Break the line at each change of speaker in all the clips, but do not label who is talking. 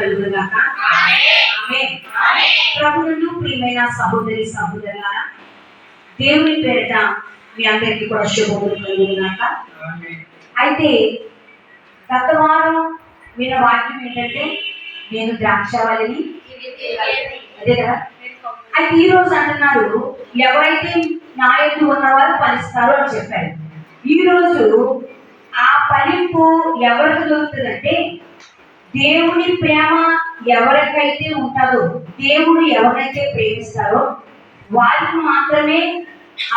కలుగుగాక. ప్రభువును ప్రియమైన సహోదరి సహోదరులారా, దేవుని పేరిట మీ అందరికీ కూడా శుభములు కలుగుగాక. అయితే గత వారం విన్న వాక్యం ఏంటంటే, నేను ద్రాక్షవల్లిని, అదే కదా. అయితే ఈ రోజు అంటున్నారు, ఎవరైతే నా యందు ఉన్నవారు ఫలిస్తారో అని చెప్పారు. ఈరోజు ఆ ఫలింపు ఎవరికి దొరుకుతుందంటే, దేవుని ప్రేమ ఎవరికైతే ఉంటుందో, దేవుడు ఎవరైతే ప్రేమిస్తారో వారికి మాత్రమే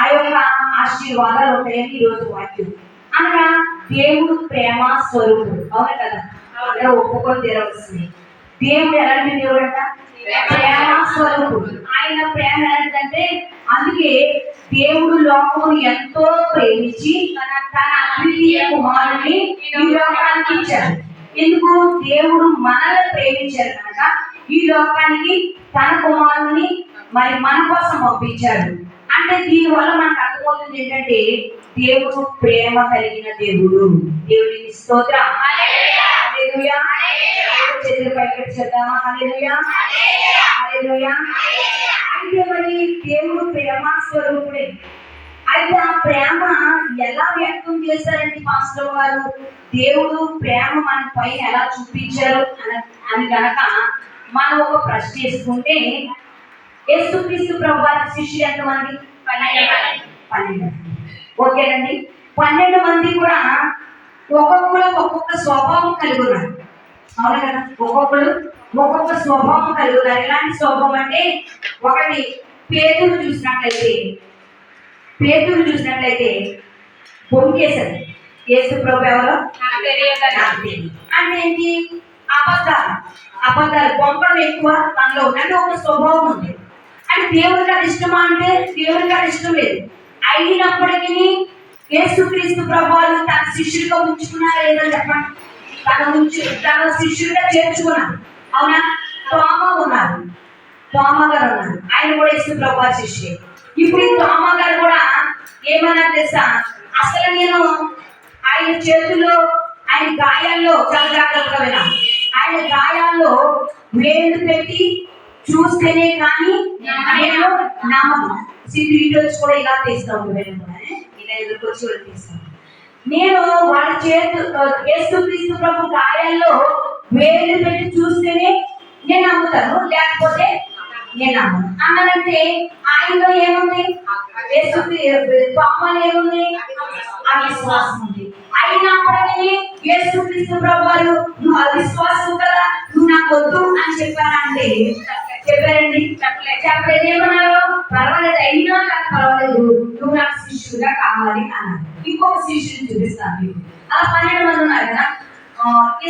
ఆ యొక్క ఆశీర్వాదాలు ఉంటాయని ఈరోజు వాక్యం. అనగా దేవుడు ప్రేమ స్వరూపుడు, అవును కదా, అందరూ ఒప్పుకొని తెరవస్తుంది. దేవుడు ఎలాంటి దేవుడు అంట? ప్రేమ స్వరూపుడు. ఆయన ప్రేమ ఎలాంటిదంటే, అందుకే దేవుడు లోకమును ఎంతో ప్రేమించి తన అద్వితీయ కుమారుని ఈ లోకానికి ఇచ్చాడు. ఎందుకు? దేవుడు మనల్ని ప్రేమించారు కనుక ఈ లోకానికి తన కుమారుని మరి మన కోసం పంపించాడు. అంటే దీనివల్ల మనకు అర్థమవుతుంది ఏంటంటే, దేవుడు ప్రేమ కలిగిన దేవుడు. దేవుడికి స్తోత్రం. హల్లెలూయా. చేతులు పైకి చేద్దామా? హల్లెలూయా, హల్లెలూయా. అయితే మరి దేవుడు ప్రేమ స్వరూపుడే. అయితే ఆ ప్రేమ ఎలా వ్యక్తం చేశారండి పాస్టర్ గారు? దేవుడు ప్రేమ మన పైన ఎలా చూపించారు అని గనక మనం ఒక ప్రశ్న చేసుకుంటే, యేసుక్రీస్తు ప్రభువారి శిష్యులు ఎంతమంది? 12. ఓకేనండి. 12 మంది కూడా ఒక్కొక్కరు ఒక్కొక్క స్వభావం కలిగి ఉన్నారు, అవును కదా. ఒక్కొక్కరు ఒక్కొక్క స్వభావం కలిగి ఉన్నారు. ఎలాంటి స్వభావం అంటే, ఒకటి పేతురు చూసినట్లయితే పొంకేశారు. యేసు ప్రభు ఎవరో అంటే ఏంటి? అబద్ధాలు బొంపడం ఎక్కువ తనలో అంటే ఒక స్వభావం ఉంది. అంటే దేవుడికి అది ఇష్టమా అంటే దేవుడికి అది ఇష్టం లేదు. అయినప్పటికీ యేసుక్రీస్తు ప్రభువారు తన శిష్యుడిగా ఉంచుకున్నారా లేదో చెప్పండి. తన శిష్యుడిగా చేర్చుకున్నారు, అవునా. తోమా గారు ఉన్నారు, ఆయన కూడా యేసు ప్రభువారి శిష్యుడే. ఇప్పుడు ఈ తోమా గారు కూడా ఏమన్నారు తెలుసా? అసలు నేను ఆయన చేతుల్లో, ఆయన గాయాల్లో, చాలా జాగ్రత్తగా విన్నాను, ఆయన గాయాల్లో వేలు పెట్టి చూస్తేనే కానీ నేను నమ్మను. వీడియోస్ కూడా ఇలా తీస్తా ఉంటాను, ఇలా ఎదుర్కొచ్చి కూడా తీస్తాను. నేను వాళ్ళ యేసుక్రీస్తు ప్రభు గాయాల్లో వేలు పెట్టి చూస్తేనే నేను నమ్ముతాను, లేకపోతే నేను నమ్మను అన్నానంటే ఆయనలో ఏముంది? తోమాలో ఏముంది? అవిశ్వాసం ఉంది. అయినప్పటికీ యేసుక్రీస్తు ప్రభు వారు, నువ్వు అవిశ్వాసం కదా, నువ్వు నాకు వద్దు అని చెప్పారంటే చెప్పారండి? చెప్పలేదు. ఏమన్నారు? పర్వాలేదు, అయినా నాకు పర్వాలేదు, నువ్వు నాకు శిష్యుడుగా కావాలి అన్నారు. ఇంకొక శిష్యుని చూపిస్తాను మీకు. అలా 12 మంది ఉన్నారు కదా.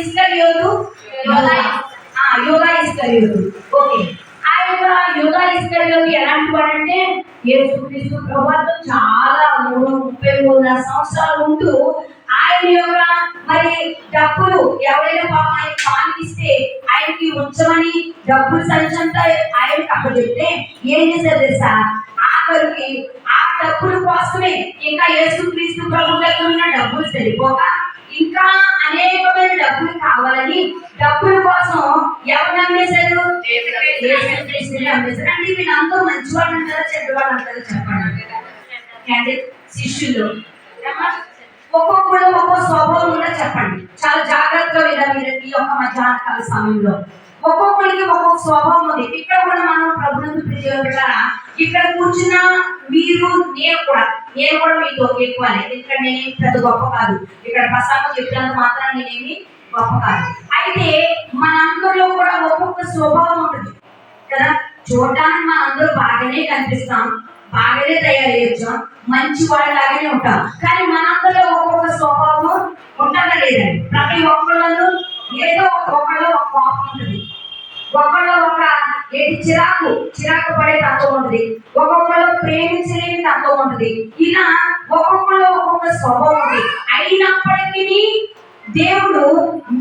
ఇస్కరియోతు, యోధా ఇస్కరియోతు. ఓకే, ఆ యొక్క యోధా ఇస్కరియోతు ఎలాంటి వాడంటే, యేసుక్రీస్తు ప్రభువుతో చాలా 33 సంవత్సరాలు ఉంటూ ఆయన యొక్క మరి డబ్బులు ఎవరైనా పాపం ఆయన కానిస్తే ఆయనకి ఉంచమని డబ్బులు సంచంతా ఆయనకి అప్పచెప్తే ఏం చేశారు తెలుసా? ఆఖరికి ఆ డబ్బుల కోసమే, ఇంకా యేసుక్రీస్తు ప్రభు దగ్గర ఉన్న డబ్బులు సరిపోక ఇంకా అనేకమైన డబ్బులు కావాలని డబ్బుల కోసం ఎవరు నమ్మేశారు? నమ్మేశారు. అంటే వీళ్ళందరూ మంచివాళ్ళు అంటారా చెడ్డవాళ్ళు అంటారా చెప్పండి. శిష్యులు ఒక్కొక్కరు ఒక్కొక్క స్వభావం కూడా చెప్పండి. చాలా జాగ్రత్తగా వినాలి మీరు ఈ యొక్క మధ్యాహ్న కాల సమయంలో. ఒక్కొక్కరికి ఒక్కొక్క స్వభావం ఉంది. ఇక్కడ కూడా మనం ప్రభుత్వం ప్రియులారా, ఇక్కడ కూర్చున్న మీరు, నేను కూడా మీతో ఎక్కువనే. ఇక్కడ నేనేమి పెద్ద గొప్ప కాదు, ఇక్కడ ప్రసంగం చెప్పినంత మాత్రం నేనేమి గొప్ప కాదు. అయితే మనందరిలో కూడా ఒక్కొక్క స్వభావం ఉంటుంది కదా. చూడటానికి మన అందరూ బాగానే కనిపిస్తాం, బాగానే తయారయ్యొచ్చాం, మంచి వాళ్ళలాగానే ఉంటాం. కానీ మనందరిలో ఒక్కొక్క స్వభావం ఉంటుందా లేదండి? ప్రతి ఒక్కళ్ళు ఏదో ఒకళ్ళు ఒక కోపం ఉంటుంది, ఒకళ్ళు ఒక చిరాకు పడే తత్వం ఉంటుంది, ఒక్కొక్కళ్ళు ప్రేమించలేని తత్వం ఉంటుంది. ఇలా ఒక్కొక్కళ్ళు ఒక్కొక్క స్వభావం ఉంది. అయినప్పటికీ దేవుడు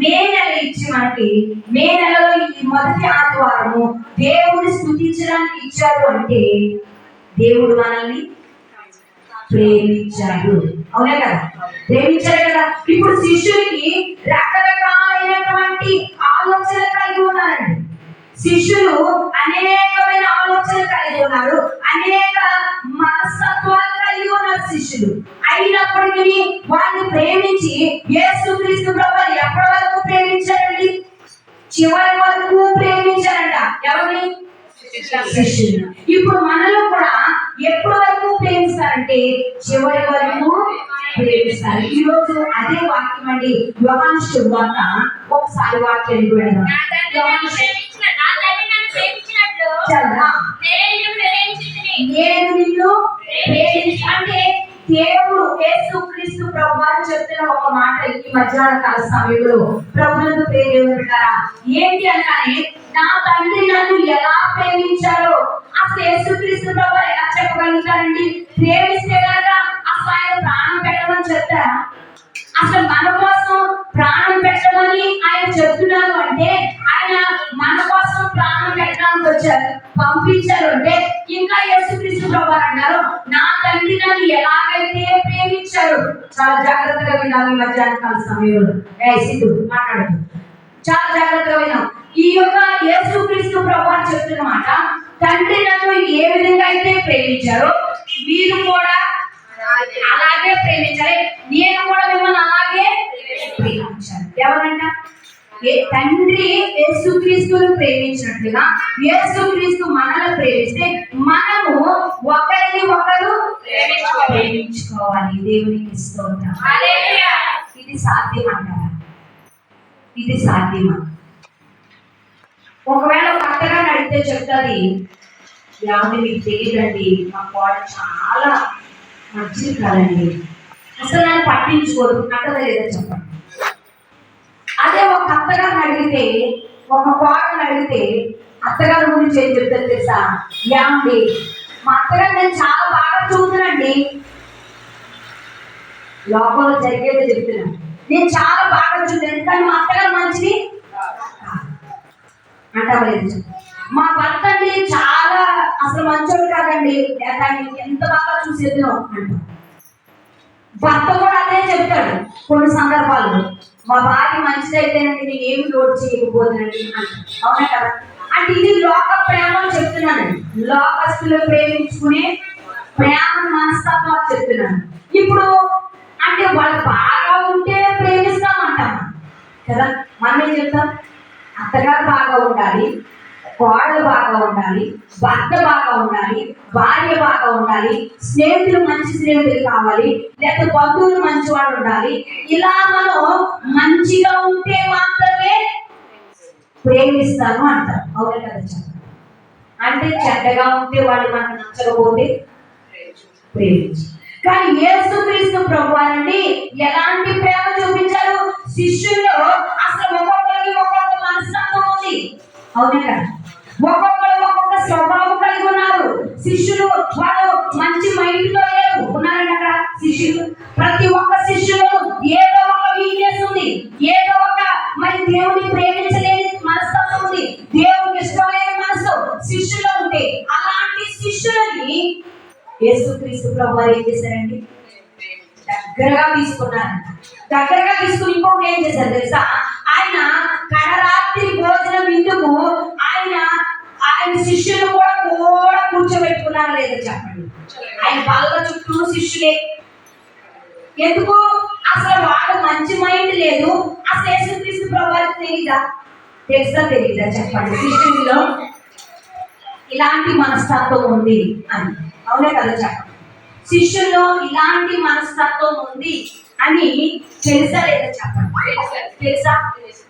మే నెల ఇచ్చి మనకి, మే నెలలో ఈ మొదటి ఆదివారము దేవుడిని స్తుతించడానికి ఇచ్చాడు అంటే దేవుడు మనల్ని ప్రేమించాడు, అవునే కదా. ప్రేమించాడు కదా. ఇప్పుడు శిష్యుడికి రకరకాలైనటువంటి ఆలోచన కలిగి ఉన్నారు. శిష్యులు అనేకమైన ఆలోచనలు కలిగి ఉన్నారు, అనేక మనస్తత్వాలు కలిగి ఉన్నారు శిష్యులు. అయినప్పటికీ వారిని ప్రేమించి యేసుక్రీస్తు ప్రభువు ఎప్పటి వరకు ప్రేమించారండి? చివరి వరకు ప్రేమించారంట. ఎవరిని? శిష్యులు. ఇప్పుడు మనలో కూడా ఎప్పటి వరకు ప్రేమిస్తారంటే చివరి వరకు ప్రేమిస్తారు. ఈ రోజు అదే వాక్యం అండి. యోహాను సువార్త ఒకసారి వాక్యాన్ని పెడదాం. నేను నిన్ను అంటే దేవుడు యేసుక్రీస్తు ప్రభువు చెప్తున్న ఒక మాట ఈ మధ్యాహ్న కాల సమయంలో ప్రభువును ప్రేమించారా ఏంటి అనగానే, నా తండ్రి నన్ను ఎలా ప్రేమించారో అసలు యేసుక్రీస్తు ప్రభువు ఎలా చెప్పగలుగుతారండి? ప్రేమిస్తే కనుక అసలు ఆయన ప్రాణం పెట్టమని చెప్తారా? అసలు మన కోసం ప్రాణం పెట్టమని ఆయన చెప్తున్నారు అంటే ఆయన మన కోసం ప్రాణం పెట్టడానికి వచ్చారు, పంపించారు అంటే ఇంకా యేసుక్రీస్తు ప్రభువు అన్నారు, నా తండ్రి నన్ను ఎలాగైతే ప్రేమించారు. చాలా జాగ్రత్తగా వినాలి మధ్యాహ్న కాల సమయంలో. సిద్ధు మాట్లాడదు, చాలా జాగ్రత్తగా వినాం. ఈ యొక్క యేసుక్రీస్తు ప్రభువు చెప్తున్న మాట, తండ్రి నన్ను ఏ విధంగా అయితే ప్రేమించారో మీరు కూడా అలాగే ప్రేమించాలి, నేను కూడా మిమ్మల్ని అలాగే ప్రేమించాలి. ఎవరంట? తండ్రి యేసుక్రీస్తును ప్రేమించినట్లుగా యేసుక్రీస్తు మనల్ని ప్రేమిస్తే మనము ఒకరిని ఒకరు ప్రేమించుకోవాలి. దేవునికి స్తోత్రం. ఇది సాధ్యమంటారా? ఇది సాధ్యమా? ఒకవేళ కొత్తగా అడిగితే చెప్తుంది, ఏమంటే మీకు తెలియదండి, మా కోడ చాలా మంచిది కాదండి, అసలు నన్ను పట్టించుకోరు అంటదా లేదా చెప్పండి. అదే ఒక అత్తగారిని అడిగితే, ఒక కోడని అడిగితే అత్తగారి గురించి ఏం చెప్తారు తెలుసా? ఏమండి మా అత్తగారు నేను చాలా బాగా చూస్తున్నానండి, లోపల జరిగేది చెప్తున్నాను, నేను చాలా బాగా చూస్తున్నాను కానీ మా అత్తగారు మంచిది అంటలేదు. మా భర్త అండి చాలా అసలు మంచోడు కాదండి, దాన్ని ఎంత బాగా చూసేది అంట. భర్త కూడా అదే చెప్తాడు కొన్ని సందర్భాల్లో, మా భార్య మంచిదైతేనండి నేను ఏమి లోటు చేయకపోతానండి అంట. అవునా కదా? అంటే ఇది లోక ప్రేమ చెప్తున్నానండి, లోకస్తులు ప్రేమించుకునే ప్రేమ మనస్తత్వాలు చెప్తున్నాను. ఇప్పుడు అంటే వాళ్ళు బాగా ఉంటే ప్రేమిస్తామంటాం కదా, మనం ఏం చెప్తాం? అత్తగారు బాగా ఉండాలి, కోడలు బాగా ఉండాలి, భర్త బాగా ఉండాలి, భార్య బాగా ఉండాలి, స్నేహితులు మంచి స్నేహితులు కావాలి, లేకపోతే బంధువులు మంచివాడు ఉండాలి. ఇలా మనం మంచిగా ఉంటే మాత్రమే ప్రేమిస్తాను అంటారు. అవునే కదా చెప్పండి? అంటే చెడ్డగా ఉంటే వాళ్ళు మనకు నచ్చకపోతే ప్రేమించి. కానీ యేసుక్రీస్తు ప్రభువారండి ఎలాంటి ప్రేమ చూపించారు? శిష్యుల్లో అసలు ఒక్కొక్కరికి ఒక్కొక్క మనస్తత్వం ఉంది. అవునే కదా? ఒక్కొక్కరు ఒక్కొక్క స్వభావం కలిగి ఉన్నారు. శిష్యులు వాళ్ళు మంచి మైండ్తో లేరు, ఉన్నారండి అక్కడ శిష్యులు. ప్రతి ఒక్క శిష్యులు ఏదో ఒక వీక్నెస్ ఉంది, ఏదో ఒక మరి దేవుని ప్రేమించలేని మనస్తత్వం ఉంది, దేవునికి ఇష్టమైన మనసు శిష్యులో ఉంటే అలాంటి శిష్యులని యేసుక్రీస్తు ప్రభువు ఏం చేశారండి? దగ్గరగా తీసుకున్నారు. దగ్గరగా తీసుకుని ఇంకొకటి ఏం చేశారు తెలుసా? ఆయన కడరాత్రి భోజనం విందుకు ఆయన శిష్యులు కూడా కూర్చోబెట్టుకున్నారు లేదా చెప్పండి? ఆయన బల్ల చుట్టూ శిష్యులే. ఎందుకు? అసలు వాడు మంచి మైండ్ లేదు. అసలు యేసుక్రీస్తు ప్రభువుకి తెలియదా? తెలీదా చెప్పండి? శిష్యుల్లో ఇలాంటి మనస్తత్వం ఉంది అని. అవునే కదా చెప్పండి? శిష్యుల్లో ఇలాంటి మనస్తత్వం ఉంది అని తెలుసా లేదా చెప్పండి? తెలుసా?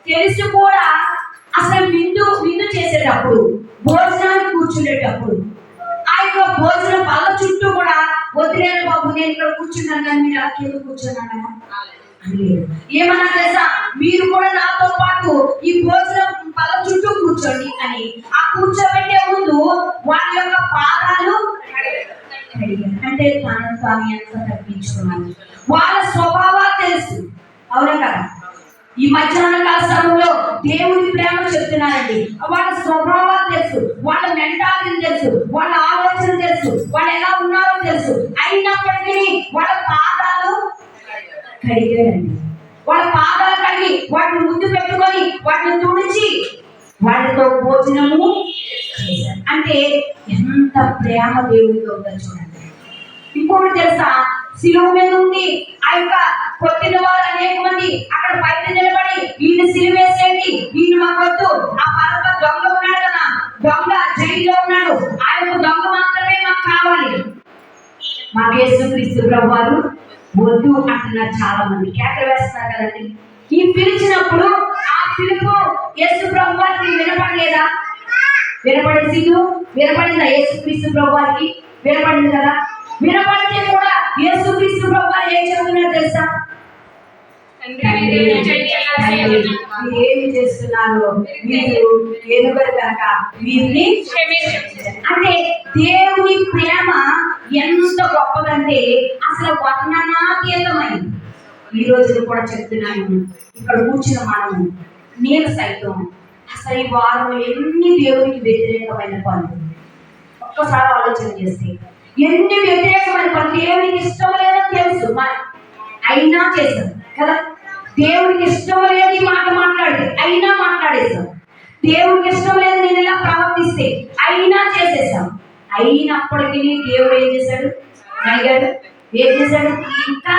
తెలిసి కూడా అసలు విందు చేసేటప్పుడు, భోజనాన్ని కూర్చునేటప్పుడు ఆ యొక్క భోజనం బల్ల చుట్టూ కూడా వదిలేను బాబు, నేను ఇక్కడ కూర్చున్నాను కానీ మీరు అలా కింద కూర్చున్నాను లేదు. ఏమన్నా తెలుసా? మీరు కూడా నాతో పాటు ఈ భోజనం బల్ల చుట్టూ కూర్చోండి అని. ఆ కూర్చోబెట్టే ముందు వాళ్ళ యొక్క పాదాలు అంటే తాను తాను ఎంత తగ్గించుకున్నాను. వాళ్ళ స్వభావాలు తెలుసు. అవునా కదా? ఈ మధ్యాహ్న కాల సమయంలో దేవుని ప్రేమ చెప్తున్నారండి. వాళ్ళ స్వభావాలు తెలుసు, వాళ్ళ మెంటాలిటీ తెలుసు, వాళ్ళ ఆలోచన తెలుసు, వాళ్ళు ఎలా ఉన్నారో తెలుసు. అయినప్పటికీ వాళ్ళ పాదాలు కడిగారండి. వాళ్ళ పాదాలు కడిగి వాటిని ముందు పెట్టుకొని వాటిని తుడిచి వాళ్ళతో భోజనము చేశారు. అంటే ఎంత ప్రేమ దేవుడితో ఉందో చూడండి. ఇంకోటి తెలుసా, సిలువ మీద ఉంది ఆ యొక్క కొట్టిన వారు అనేక మంది అక్కడ బయట నిలబడి ఈయన సిలువ వేసేయండి, ఈయన మాకొద్దు, ఆ పరమ దొంగ ఉన్నాడు కదా, దొంగ జైల్లో ఉన్నాడు, ఆ యొక్క దొంగ మాత్రమే మాకు కావాలి, మాకు యేసుక్రీస్తు ప్రభువారు వద్దు అంటున్నారు. చాలా మంది కేకలు వేస్తున్నారు కదండి. ఈ పిలిచినప్పుడు ఆ పిలుపు యేసు ప్రభువారికి వినపడలేదా? వినపడింది. వినపడిందా యేసుక్రీస్తు ప్రభువారికి? వినపడింది కదా. వినపడితే కూడా యేసుక్రీస్తు ప్రభువారు ఏం చెప్తున్నారు తెలుసా? ఏమి చేస్తున్నారు మీరు ఎరుగరు కనుక వీరిని అంటే దేవుని ప్రేమ ఎంత గొప్పదంటే అసలు వర్ణనాతీతమైంది. ఈ రోజు కూడా చెప్తున్నాను, ఇక్కడ కూర్చున్న మనము, నేను సైతం అసలు ఈ వారం ఎన్ని దేవునికి వ్యతిరేకమైన పనులు ఒక్కసారి ఆలోచన చేస్తే ఎన్ని వ్యతిరేకమైన పనులు, దేవునికి ఇష్టం లేదని తెలుసు అయినా చేశాం కదా. దేవుడికి ఇష్టం లేదు ఈ మాట మాట్లాడితే అయినా మాట్లాడేశాం. దేవుడికి ఇష్టం లేదు నేను ఇలా ప్రవర్తిస్తే అయినా చేసేసాం. అయినప్పటికీ దేవుడు ఏం చేశాడు? అడిగాడు, ఏం చేశాడు? ఇంకా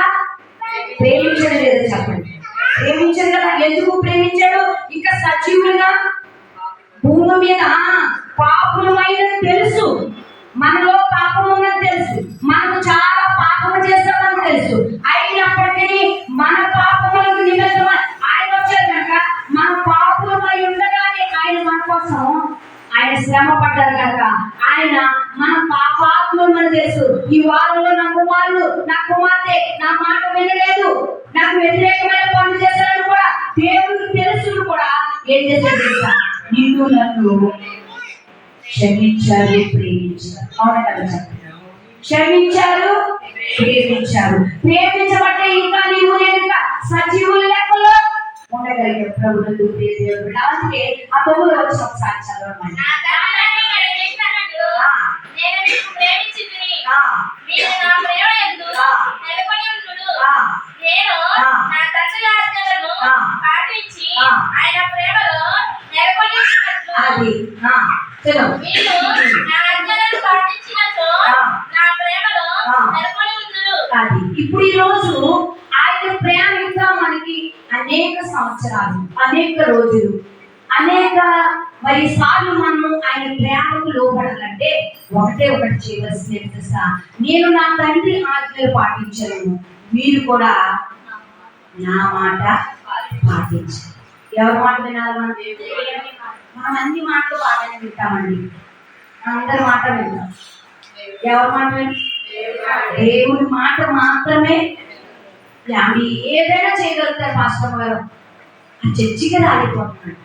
ప్రేమించడం లేదో చెప్పండి. ప్రేమించాడు కదా. ఎందుకు ప్రేమించాడు? ఇంకా సజీవులుగా భూమి మీద పాపులమైన తెలుసు, మనలో పాపం ఉన్నది తెలుసు, మనకు చాలా పాపము చేస్తామని తెలుసు. అయినప్పటికీ మన పాపములకు నిమిత్తం ఆయన వచ్చారు కనుక మన పాపులమై ఉండగానే ఆయన మన కోసం ఆయన శ్రమ పడ్డారు కనుక ఆయన మన పాపాత్మని తెలుసు. ఈ వారంలో నా కుమారుడు నా కుమార్తె నా మాట వినలేదు, నాకు వ్యతిరేకమైన పనులు చేశారని కూడా దేవుడికి తెలుసు. కూడా ఏం చేశాడు తెలుసా? నిన్ను నన్ను క్షమించారు, ప్రేమించారు. అవునా కదా? క్షమించారు, ప్రేమించారు. ప్రేమించబట్టే ఇంకా నీవు నేను ఇంకా సజీవుల లెక్కలో ఉండగలిగే ప్రభువుకు దేవుడు. అందుకే ఆ 9వ వచనం ఒకసారి చదవమని. అది అది ఇప్పుడు ఈ రోజు ఆయన ప్రేమ ఇంకా మనకి అనేక సంవత్సరాలు, అనేక రోజులు, అనేక మరి సార్లు మనం ఆయన ప్రేమకు లోపడాలంటే ఒకటే ఒకటి చేయవలసింది తెలుసా? నేను నా తండ్రి ఆజ్ఞలు పాటించను, మీరు కూడా నా మాట పాటించాలి. ఎవరి మాట వినాలి? మనం అన్ని మాటలు బాగానే వింటామండి, అందరి మాట వింటాం. ఎవరి మాట వింటాం? దేవుడి మాట మాత్రమే. ఆమె ఏదైనా చేయగలుగుతారు పాస్టర్ గారు, ఆ చర్చికి రాలిపోతున్నాడు.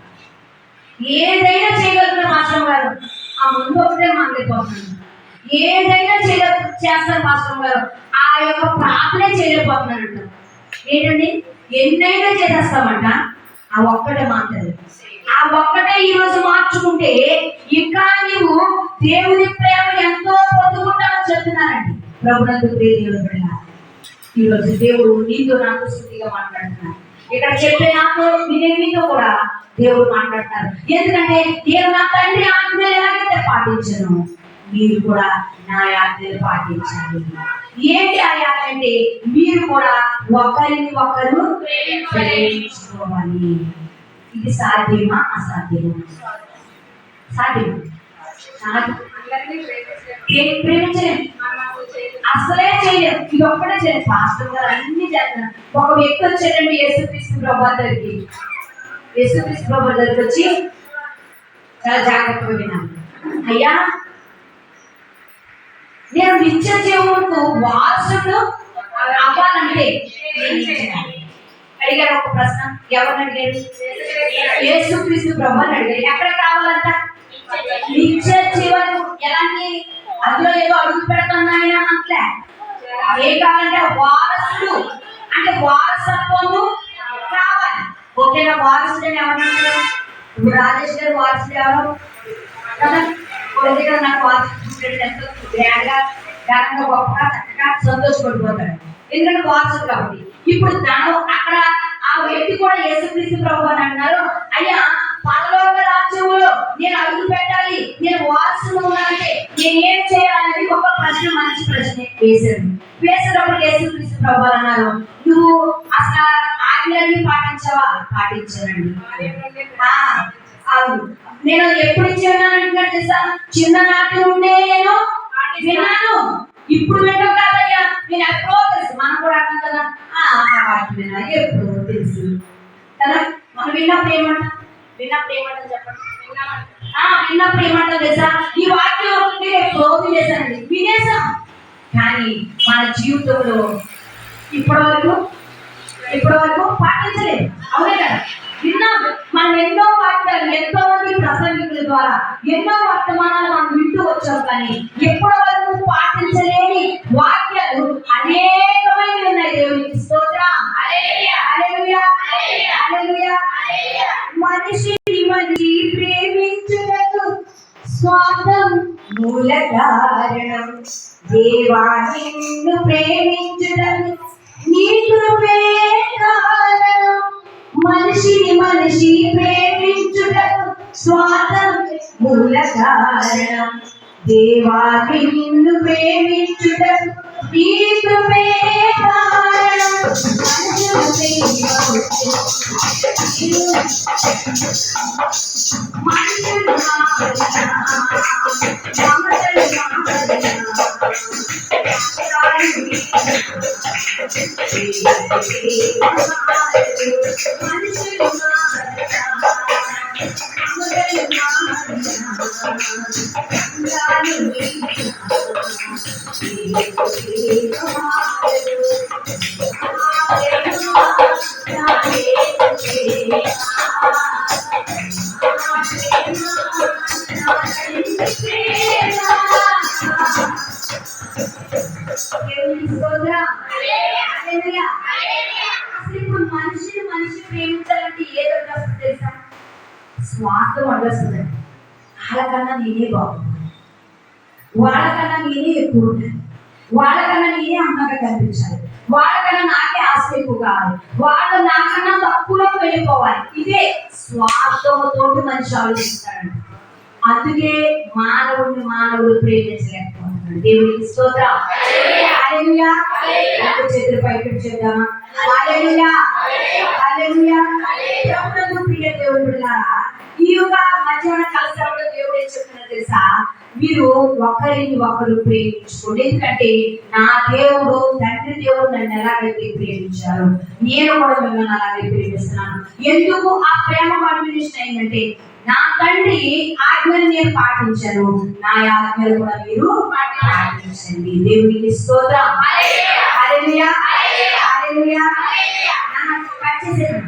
ఏదైనా చేయగలుగుతారు మాస్టర్ గారు, ఆ ముందు ఒకటే మాట్లాడిపోతున్నాడు. ఏదైనా చేస్తారు మాస్టర్ గారు, ఆ యొక్క ప్రార్థనే చేయలేకపోతున్నాడు. ఏంటండి? ఎన్నైనా చేసేస్తామంట, ఆ ఒక్కటే మాట్లాడదు. ఆ ఒక్కటే ఈ రోజు మార్చుకుంటే ఇంకా నీవు దేవుని ప్రేమ ఎంతో పొందుకుంటామని చెప్తున్నానండి. ప్రభునందు దేవుడు ఈ రోజు దేవుడు నీతో నాతో శుద్ధిగా మాట్లాడుతున్నారు. ఇక్కడ చెప్పే నాతో వినే మీతో కూడా దేవుడు మాట్లాడుతున్నారు. ఎందుకంటే నేను నా తండ్రి ఆజ్ఞలు ఎలాగైతే పాటించను, మీరు కూడా నా ఆజ్ఞలు పాటించాలి. ఏంటి ఆ ఆజ్ఞ అంటే మీరు కూడా ఒకరిని ఒకరు ప్రేమించుకోవాలి. ఇది సాధ్యమా? అసాధ్యమా? సాధ్యమా? ప్రేమించలేము, అసలే చేయలేదు. ఇది ఒక్కటే చేయలేదు. పాస్టర్ గారు అన్ని చేస్తున్నారు. ఒక వ్యక్తి వచ్చాడండి యేసుక్రీస్తు ప్రభువు దగ్గరికి. యేసుక్రీస్తు ప్రభువు దగ్గరికి వచ్చి చాలా జాగ్రత్తగా విన్నాను. అయ్యా, నేను నిత్య జీవముకు వారసుడు అవ్వాలంటే అడిగారు ఒక ప్రశ్న. ఎవరిని అడిగారు? యేసుక్రీస్తు ప్రభువుని అడిగారు. ఎక్కడ కావాలంట? నిత్య జీవనం. ఎలాంటి? అందులో ఏదో అడుగు పెడుతున్నాయన అట్లే. ఏ కావాలంటే వారసుడు, అంటే వారసత్వము కావాలి. ఓకేనా? వారసుడు అని ఎవరన్నారు? ఇప్పుడు రాజేష్ గారు వారసుడు ఎవరు కదా? దగ్గర నాకు వారసుడు ఎంతో గ్రాండ్గా, ఘనంగా, గొప్పగా, చక్కగా సంతోషపడిపోతాడు. ఎందుకంటే వారసుడు కాబట్టి. ఇప్పుడు తను అక్కడ ఆ వ్యక్తి కూడా యేసుక్రీస్తు ప్రభువు అని అన్నారు. అయ్యా, పరలోక రాజ్యము అంటే నేను ఏం చేయాలని ఒక ప్రశ్న, మంచి ప్రశ్న వేశాడు. వేసినప్పుడు యేసుక్రీస్తు ప్రభువు అన్నారు, నువ్వు అసలు ఆజ్ఞల్ని పాటించావా? పాటించానండి. అవును, నేను ఎప్పుడు ఇచ్చాను తెలుసా? చిన్ననాటి నుండే నేను విన్నాను. ఇప్పుడు వింటాం కాదయ్యా, నేను ఎప్పుడో తెలుసు. మనం కూడా అంటాం కదా, వాటి విన్నా ఎప్పుడో తెలుసు కదా. మనం విన్నప్పుడు ఏమంటాం? చెప్పండి. విన్నప్పుడు ఏమంటాం తెలుసా? ఈ వాక్యం నేను ఎప్పుడో వినేసానండి, వినేసాం. కానీ మన జీవితంలో ఇప్పటి వరకు పాటించలేదు. అవునే కదా? విన్నాం. మనం ఎన్నో వాక్యాలు, ఎంతో మంది ప్రసంగికుల ద్వారా ఎన్నో వర్తమానాలు మనం వింటూ వచ్చాం. కానీ ఎప్పటి వరకు పాటించలేని వాక్యాలు అనేకమైనవి ఉన్నాయి. దేవునికి స్తోత్రం. హల్లెలూయా, హల్లెలూయా. మనిషిని ప్రేమించుటకు స్వార్థం మూల కారణం. దేవా నిన్ను ప్రేమించుటకు నీ కృపే కారణం. మనిషి ప్రేమించుటకు స్వార్థం మూల కారణం. దేవా నిన్ను ప్రేమించుటకు నీ కృపే కారణం. మనిషి ప్రేమించాలంటే ఏదో వస్తుంది తెలుసా? స్వార్థం వస్తుంది. వాళ్ళకన్నా నేనే బాగుంటాను, వాళ్ళకన్నా నేనే ఎక్కువ ఉంటాను, వాళ్ళకన్నా నేనే అందంగా కనిపించాలి, వాళ్ళకన్నా నాకే ఆస్తి ఎక్కువ కావాలి, వాళ్ళు నాకన్నా తక్కువలోకి వెళ్ళిపోవాలి. ఇదే స్వార్థంతో మనిషి ఆలోచిస్తాడు. అందుకే మానవుడు ప్రేమించలేకపోతున్నాడు. దేవునికి స్తోత్రం. హల్లెలూయా. చేతులు పైకి చేద్దామా? హల్లెలూయా, హల్లెలూయా. ప్రభువునందు ప్రియ దేవుని బిడ్డలారా, ఈ యొక్క మధ్యాహ్న కలశాలలో దేవుడు ఏం చెప్తున్నారు తెలుసా? మీరు ఒకరిని ఒకరు ప్రేమించుకోండి. ఎందుకంటే నా దేవుడు, తండ్రి దేవుడు నన్ను ఎలాగైతే ప్రేమించారు, నేను కూడా మిమ్మల్ని అలాగే ప్రేమిస్తున్నాను. ఎందుకు ఆ ప్రేమ కాంబినేషన్ అయిందంటే, నా తండ్రి ఆజ్ఞలు నేను పాటించాను, నా ఆజ్ఞలు కూడా మీరు పాటించండి. దేవునికి స్తోత్రం. హల్లెలూయా, హల్లెలూయా. కట్ చేసేది